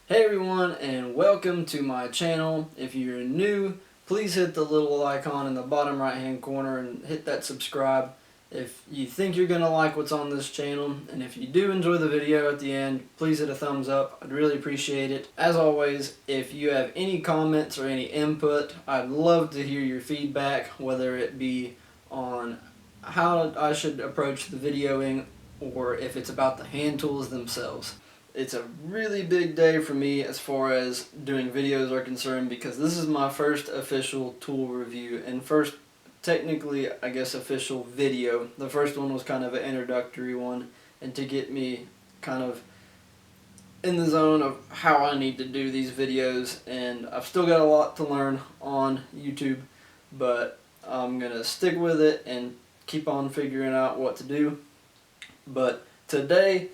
Hey everyone, and welcome to my channel. If you're new, please hit the little icon in the bottom right hand corner and hit that subscribe if you think you're going to like what's on this channel. And if you do enjoy the video at the end, please hit a thumbs up. I'd really appreciate it. As always, if you have any comments or any input, I'd love to hear your feedback, whether it be on how I should approach the videoing or if it's about the hand tools themselves. It's a really big day for me as far as doing videos are concerned, because this is my first official tool review and first technically I guess official video. The first one was kind of an introductory one and to get me kind of in the zone of how I need to do these videos, and I've still got a lot to learn on YouTube, but I'm gonna stick with it and keep on figuring out what to do. But today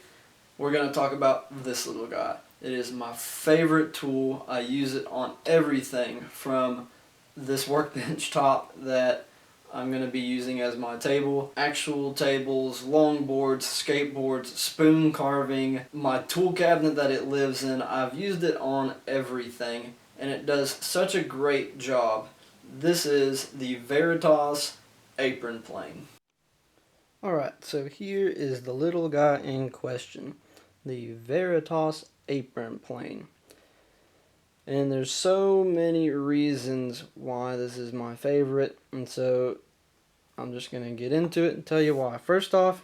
we're going to talk about this little guy. It is my favorite tool. I use it on everything from this workbench top that I'm going to be using as my table, actual tables, longboards, skateboards, spoon carving, my tool cabinet that it lives in. I've used it on everything and it does such a great job. This is the Veritas apron plane. Alright, so here is the little guy in question. The Veritas apron plane. And there's so many reasons why this is my favorite, and so I'm just going to get into it and tell you why. First off,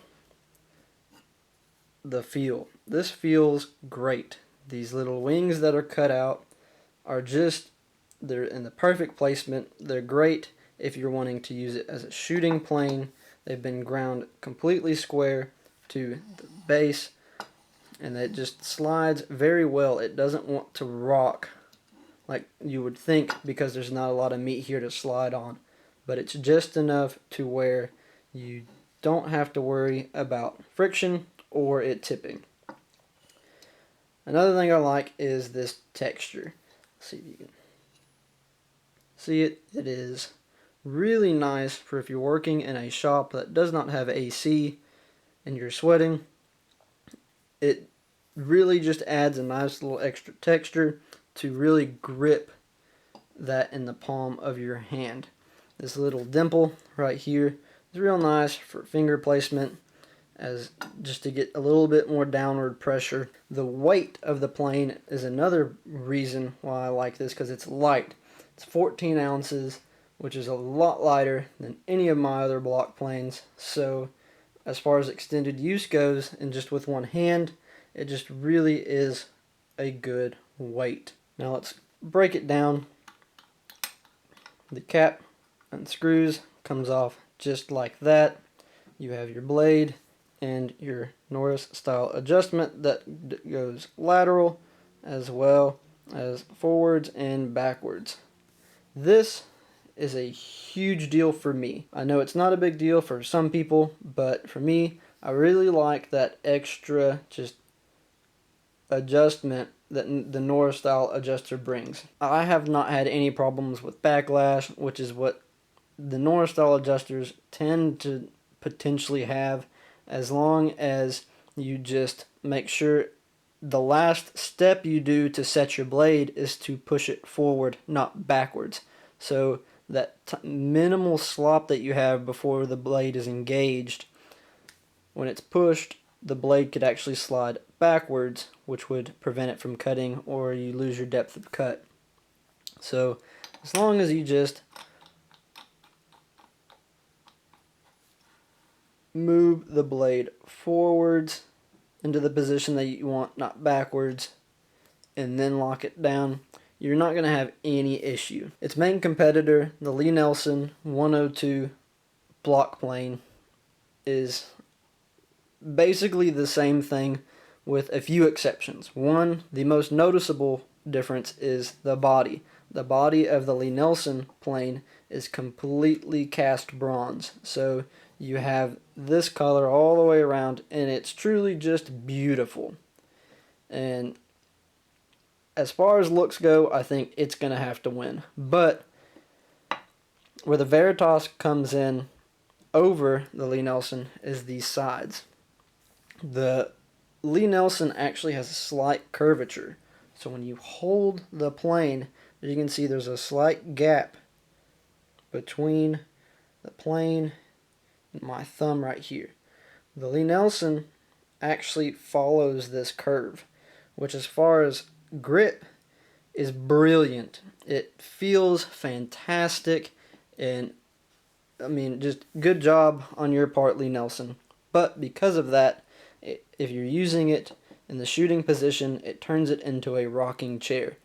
the feel. This feels great. These little wings that are cut out are they're in the perfect placement. They're great if you're wanting to use it as a shooting plane. They've been ground completely square to the base, and it just slides very well. It doesn't want to rock like you would think because there's not a lot of meat here to slide on, but it's just enough to where you don't have to worry about friction or it tipping. Another thing I like is this texture. Let's see if you can see it. It is really nice for if you're working in a shop that does not have AC and you're sweating. It really just adds a nice little extra texture to really grip that in the palm of your hand. This little dimple right here is real nice for finger placement, as just to get a little bit more downward pressure. The weight of the plane is another reason why I like this, because it's light. It's 14 ounces, which is a lot lighter than any of my other block planes. So as far as extended use goes, and just with one hand, it just really is a good weight. Now let's break it down. The cap unscrews, comes off just like that. You have your blade and your Norris style adjustment that goes lateral as well as forwards and backwards. This is a huge deal for me. I know it's not a big deal for some people, but for me, I really like that extra just adjustment that the Norris style adjuster brings. I have not had any problems with backlash, which is what the Norris style adjusters tend to potentially have, as long as you just make sure the last step you do to set your blade is to push it forward, not backwards. So that minimal slop that you have before the blade is engaged, when it's pushed, the blade could actually slide backwards, which would prevent it from cutting, or you lose your depth of cut. So as long as you just move the blade forwards into the position that you want, not backwards, and then lock it down, you're not going to have any issue. Its main competitor, the Lie-Nielsen 102 block plane, is basically the same thing with a few exceptions. One, the most noticeable difference is the body. The body of the Lie-Nielsen plane is completely cast bronze. So you have this color all the way around, and it's truly just beautiful. And as far as looks go, I think it's going to have to win. But where the Veritas comes in over the Lie-Nielsen is these sides. The Lie-Nielsen actually has a slight curvature So when you hold the plane, as you can see, there's a slight gap between the plane and my thumb right here. The Lie-Nielsen actually follows this curve, which as far as grip is brilliant. It feels fantastic, and I mean, just good job on your part, Lie-Nielsen. But because of that, if you're using it in the shooting position, it turns it into a rocking chair.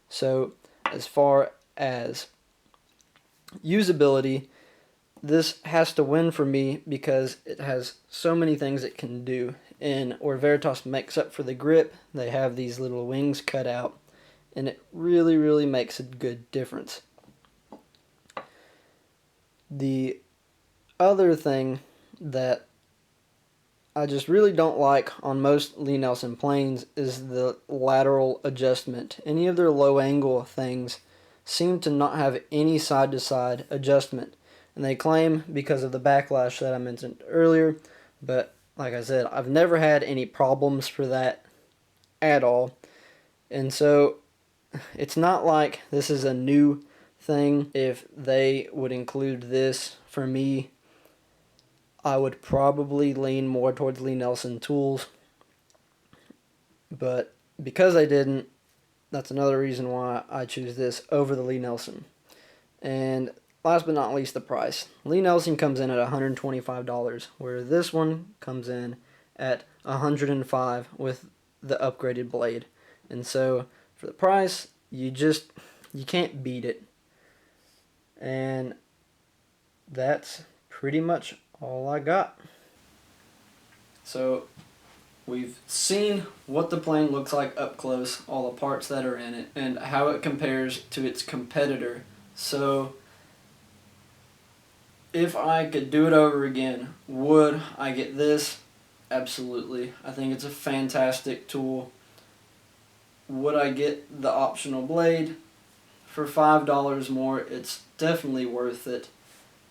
So as far as usability, this has to win for me because it has so many things it can do. And where Veritas makes up for the grip, they have these little wings cut out, and it really, really makes a good difference. The other thing that I just really don't like on most Lie-Nielsen planes is the lateral adjustment. Any of their low angle things seem to not have any side to side adjustment. And they claim because of the backlash that I mentioned earlier, but like I said, I've never had any problems for that at all. And so it's not like this is a new thing. If they would include this for me, I would probably lean more towards Lie-Nielsen tools. But because I didn't, that's another reason why I choose this over the Lie-Nielsen. And last but not least, the price. Lie-Nielsen comes in at $125, where this one comes in at $105 with the upgraded blade. And so for the price, you can't beat it. And that's pretty much all I got. So we've seen what the plane looks like up close, all the parts that are in it, and how it compares to its competitor. So if I could do it over again, would I get this? Absolutely. I think it's a fantastic tool. Would I get the optional blade? For $5 more, it's definitely worth it.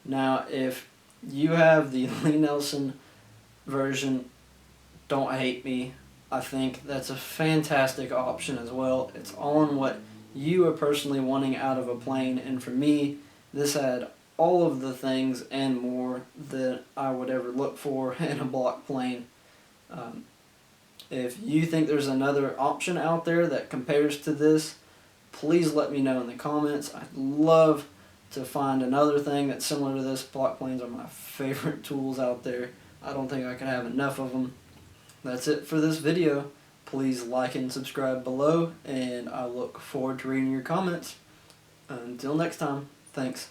Now, if you have the Lie-Nielsen version, don't hate me. I think that's a fantastic option as well. It's on what you are personally wanting out of a plane, and for me, this had all of the things and more that I would ever look for in a block plane. If you think there's another option out there that compares to this, please let me know in the comments. I'd love to find another thing that's similar to this. Block planes are my favorite tools out there. I don't think I can have enough of them. That's it for this video. Please like and subscribe below, and I look forward to reading your comments. Until next time, thanks.